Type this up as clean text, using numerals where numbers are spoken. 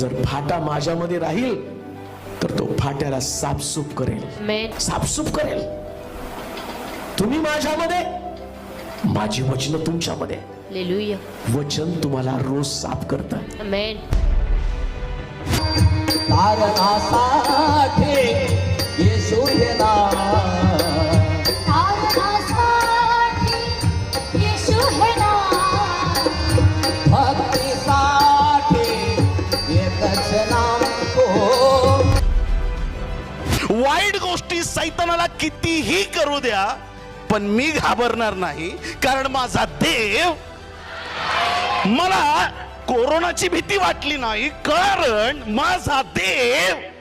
जर फाटा माझ्यामध्ये राहील तर तो फाट्याला साफसूफ करेल, साफसूफ करेल. तुम्ही माझ्यामध्ये, माझी वचन तुमच्यामध्ये. हालेलुया. वचन तुम्हाला रोज साफ करतं. आमेन. तारणासाठी येशू हे नाव, तारणासाठी येशू हे नाव, भक्तीसाठी एकच नाम हो. वाईट गोष्टी सैतानाला कितीही करू द्या, पण मी घाबरणार नाही, कारण माझा देव. मला कोरोनाची भीती वाटली नाही, कारण माझा देव